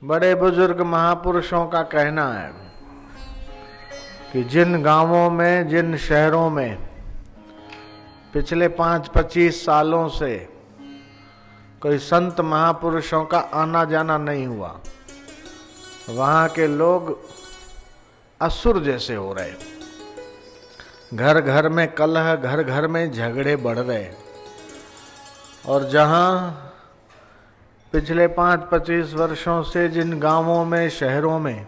बड़े बुजुर्ग महापुरुषों का कहना है कि जिन गांवों में, जिन शहरों में पिछले 5-25 सालों से कोई संत महापुरुषों का आना जाना नहीं हुआ, वहां के लोग असुर जैसे हो रहे। घर घर में कलह, घर घर में झगड़े बढ़ रहे। और जहां पिछले 5-25 वर्षों से जिन गांवों में, शहरों में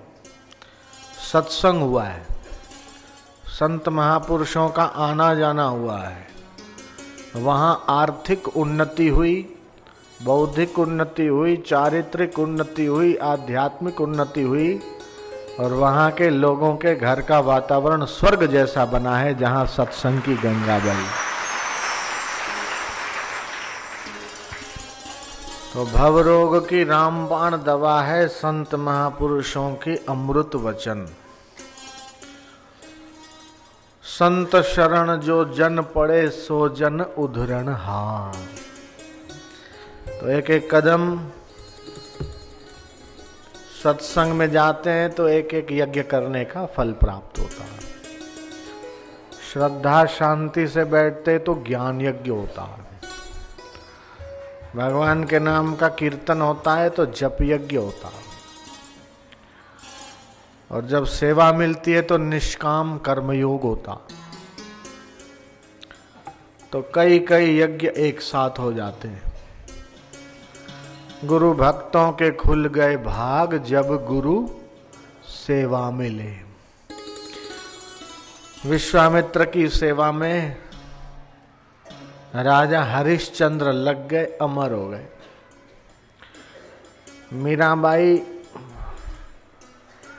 सत्संग हुआ है, संत महापुरुषों का आना जाना हुआ है, वहां आर्थिक उन्नति हुई, बौद्धिक उन्नति हुई, चारित्रिक उन्नति हुई, आध्यात्मिक उन्नति हुई। और वहां के लोगों के घर का वातावरण स्वर्ग जैसा बना है, जहां सत्संग की गंगा बही। तो भवरोग की रामबाण दवा है संत महापुरुषों की अमृत वचन। संत शरण जो जन पड़े सो जन उद्धरण हार। तो एक एक कदम सत्संग में जाते हैं तो एक एक यज्ञ करने का फल प्राप्त होता है। श्रद्धा शांति से बैठते तो ज्ञान यज्ञ होता है। भगवान के नाम का कीर्तन होता है तो जप यज्ञ होता है। और जब सेवा मिलती है तो निष्काम कर्मयोग होता। तो कई कई यज्ञ एक साथ हो जाते हैं। गुरु भक्तों के खुल गए भाग, जब गुरु सेवा मिले। विश्वामित्र की सेवा में राजा हरिश्चंद्र लग गए, अमर हो गए। मीराबाई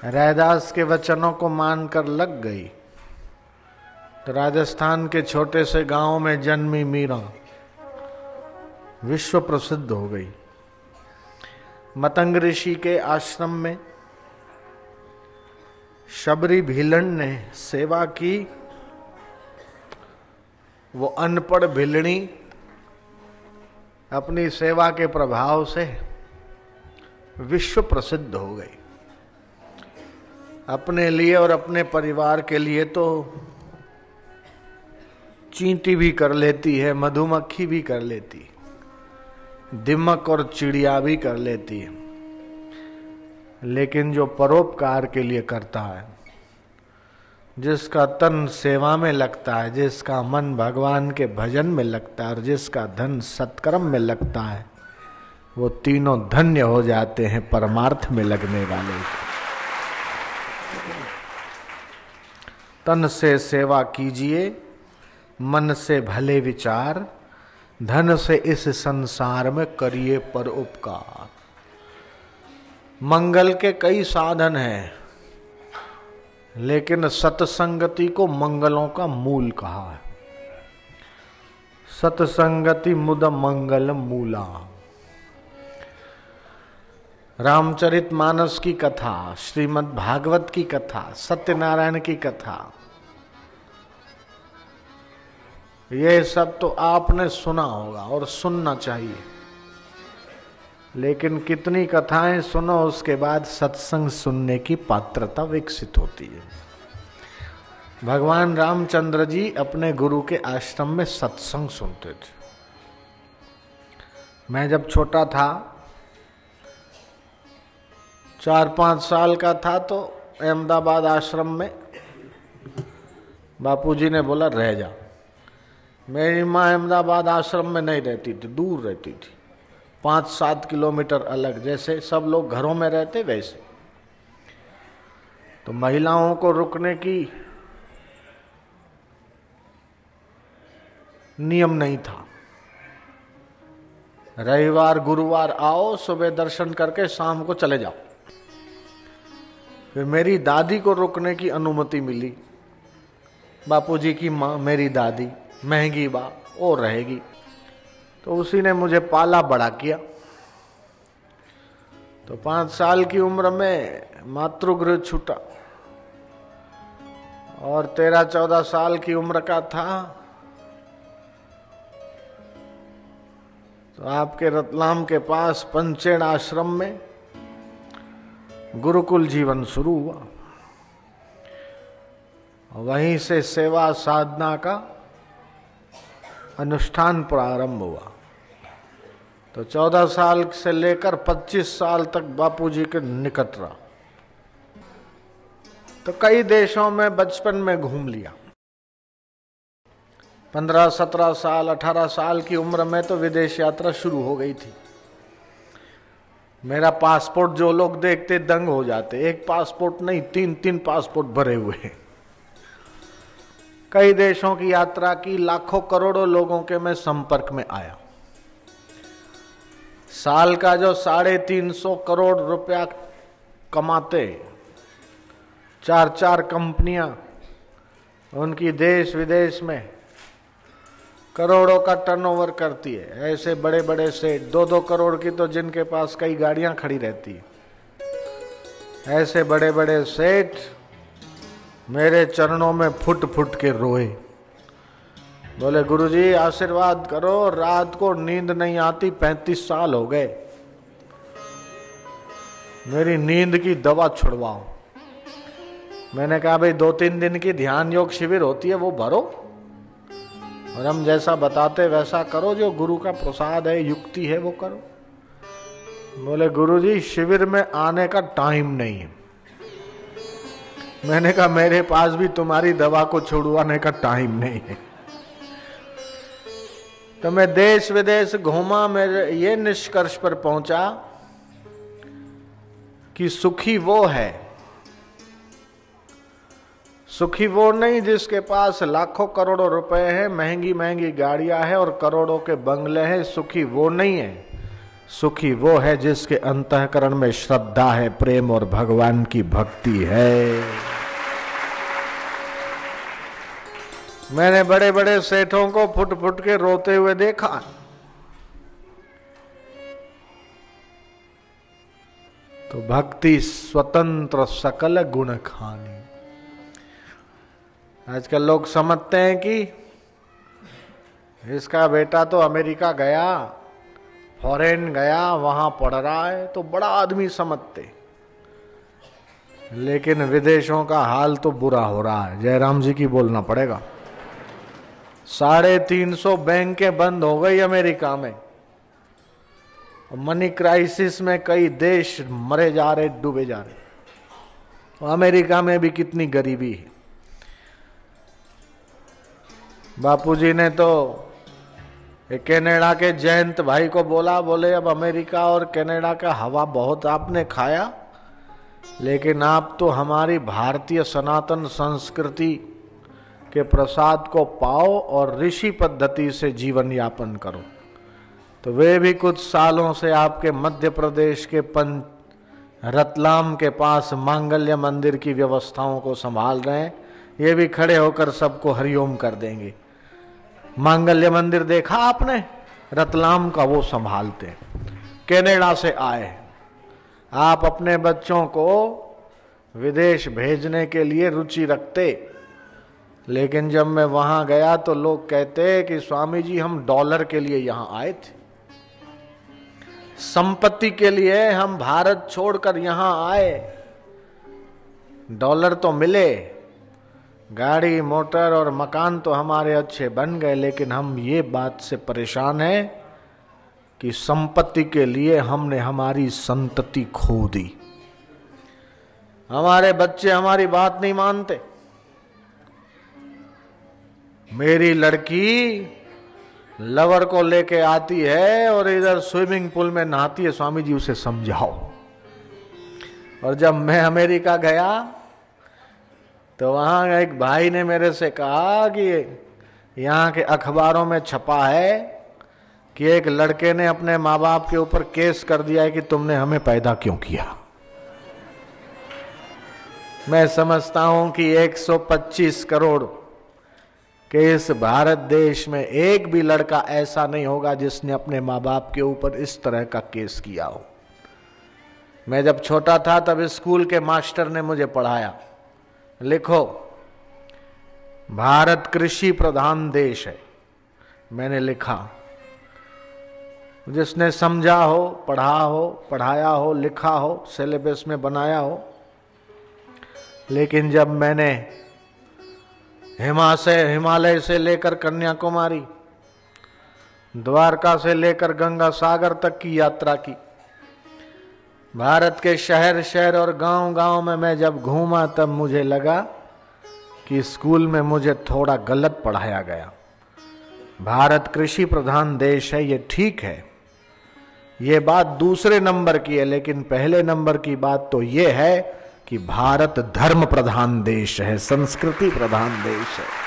रैदास के वचनों को मानकर लग गई। तो राजस्थान के छोटे से गांव में जन्मी मीरा विश्व प्रसिद्ध हो गई। मतंग ऋषि के आश्रम में शबरी भीलन ने सेवा की। वो अनपढ़ भिलनी अपनी सेवा के प्रभाव से विश्व प्रसिद्ध हो गई। अपने लिए और अपने परिवार के लिए तो चींटी भी कर लेती है, मधुमक्खी भी कर लेती, दीमक और चिड़िया भी कर लेती है। लेकिन जो परोपकार के लिए करता है, जिसका तन सेवा में लगता है, जिसका मन भगवान के भजन में लगता है और जिसका धन सत्कर्म में लगता है, वो तीनों धन्य हो जाते हैं परमार्थ में लगने वाले। तन से सेवा कीजिए, मन से भले विचार, धन से इस संसार में करिए परोपकार। मंगल के कई साधन हैं, लेकिन सत्संगति को मंगलों का मूल कहा है। सत्संगति मुद मंगल मूला। रामचरितमानस की कथा, श्रीमद् भागवत की कथा, सत्यनारायण की कथा, ये सब तो आपने सुना होगा और सुनना चाहिए। लेकिन कितनी कथाएं सुनो, उसके बाद सत्संग सुनने की पात्रता विकसित होती है। भगवान रामचंद्र जी अपने गुरु के आश्रम में सत्संग सुनते थे। मैं जब छोटा था, 4-5 साल का था, तो अहमदाबाद आश्रम में बापूजी ने बोला रह जा। मेरी माँ अहमदाबाद आश्रम में नहीं रहती थी, दूर रहती थी, 5-7 किलोमीटर अलग। जैसे सब लोग घरों में रहते वैसे। तो महिलाओं को रुकने की नियम नहीं था। रविवार गुरुवार आओ, सुबह दर्शन करके शाम को चले जाओ। फिर मेरी दादी को रुकने की अनुमति मिली। बापूजी की माँ मेरी दादी महंगी बा, वो रहेगी। तो उसी ने मुझे पाला बड़ा किया। तो 5 साल की उम्र में मातृगृह छूटा और 13-14 साल की उम्र का था तो आपके रतलाम के पास पंचेड़ आश्रम में गुरुकुल जीवन शुरू हुआ। वहीं से सेवा साधना का अनुष्ठान प्रारंभ हुआ। तो 14 साल से लेकर 25 साल तक बापूजी के निकट रहा। तो कई देशों में बचपन में घूम लिया। 15, 17 साल, 18 साल की उम्र में तो विदेश यात्रा शुरू हो गई थी। मेरा पासपोर्ट जो लोग देखते दंग हो जाते। एक पासपोर्ट नहीं, 3 पासपोर्ट भरे हुए हैं। कई देशों की यात्रा की, लाखों करोड़ों लोगों के मैं संपर्क में आया। साल का जो 350 करोड़ रुपया कमाते 4 कंपनियां, उनकी देश विदेश में करोड़ों का टर्नओवर करती है। ऐसे बड़े बड़े सेठ 2-2 करोड़ की तो जिनके पास कई गाड़ियां खड़ी रहती है, ऐसे बड़े बड़े सेठ मेरे चरणों में फुट फुट के रोए। बोले गुरुजी आशीर्वाद करो, रात को नींद नहीं आती, 35 साल हो गए, मेरी नींद की दवा छुड़वाओ। मैंने कहा भाई 2-3 दिन की ध्यान योग शिविर होती है, वो भरो और हम जैसा बताते वैसा करो, जो गुरु का प्रसाद है, युक्ति है, वो करो। बोले गुरुजी शिविर में आने का टाइम नहीं है। मैंने कहा मेरे पास भी तुम्हारी दवा को छुड़वाने का टाइम नहीं है। तो मैं देश विदेश घूमा, मेरे ये निष्कर्ष पर पहुंचा कि सुखी वो है, सुखी वो नहीं जिसके पास लाखों करोड़ों रुपए हैं, महंगी महंगी गाड़ियां हैं और करोड़ों के बंगले हैं। सुखी वो नहीं है। सुखी वो है जिसके अंतःकरण में श्रद्धा है, प्रेम और भगवान की भक्ति है। मैंने बड़े बड़े सेठों को फुट फुट के रोते हुए देखा। तो भक्ति स्वतंत्र सकल गुण खानी। आजकल लोग समझते हैं कि इसका बेटा तो अमेरिका गया, फॉरेन गया, वहां पढ़ रहा है, तो बड़ा आदमी समझते। लेकिन विदेशों का हाल तो बुरा हो रहा है। जयराम जी की बोलना पड़ेगा। 350 बैंकें बंद हो गई अमेरिका में। मनी क्राइसिस में कई देश मरे जा रहे, डूबे जा रहे। अमेरिका में भी कितनी गरीबी है। बापूजी ने तो कनाडा के जयंत भाई को बोला, बोले अब अमेरिका और कनाडा का हवा बहुत आपने खाया, लेकिन आप तो हमारी भारतीय सनातन संस्कृति के प्रसाद को पाओ और ऋषि पद्धति से जीवन यापन करो। तो वे भी कुछ सालों से आपके मध्य प्रदेश के रतलाम के पास मांगल्य मंदिर की व्यवस्थाओं को संभाल रहे हैं। ये भी खड़े होकर सबको हरिओम कर देंगे। मांगल्य मंदिर देखा आपने रतलाम का, वो संभालते हैं। कनाडा से आए। आप अपने बच्चों को विदेश भेजने के लिए रुचि रखते, लेकिन जब मैं वहां गया तो लोग कहते कि स्वामी जी हम डॉलर के लिए यहां आए थे, संपत्ति के लिए हम भारत छोड़कर यहां आए। डॉलर तो मिले, गाड़ी मोटर और मकान तो हमारे अच्छे बन गए, लेकिन हम ये बात से परेशान हैं कि संपत्ति के लिए हमने हमारी संतति खो दी। हमारे बच्चे हमारी बात नहीं मानते। मेरी लड़की लवर को लेके आती है और इधर स्विमिंग पूल में नहाती है, स्वामी जी उसे समझाओ। और जब मैं अमेरिका गया तो वहां एक भाई ने मेरे से कहा कि यहाँ के अखबारों में छपा है कि एक लड़के ने अपने माँ बाप के ऊपर केस कर दिया है कि तुमने हमें पैदा क्यों किया। मैं समझता हूं कि 125 करोड़ के इस भारत देश में एक भी लड़का ऐसा नहीं होगा जिसने अपने माँ बाप के ऊपर इस तरह का केस किया हो। मैं जब छोटा था तब स्कूल के मास्टर ने मुझे पढ़ाया, लिखो भारत कृषि प्रधान देश है। मैंने लिखा जिसने समझा हो, पढ़ा हो, पढ़ाया हो, लिखा हो, सिलेबस में बनाया हो। लेकिन जब मैंने हिमालय से लेकर कन्याकुमारी, द्वारका से लेकर गंगा सागर तक की यात्रा की, भारत के शहर शहर और गांव गांव में मैं जब घूमा, तब मुझे लगा कि स्कूल में मुझे थोड़ा गलत पढ़ाया गया। भारत कृषि प्रधान देश है, ये ठीक है, ये बात दूसरे नंबर की है, लेकिन पहले नंबर की बात तो ये है कि भारत धर्म प्रधान देश है, संस्कृति प्रधान देश है।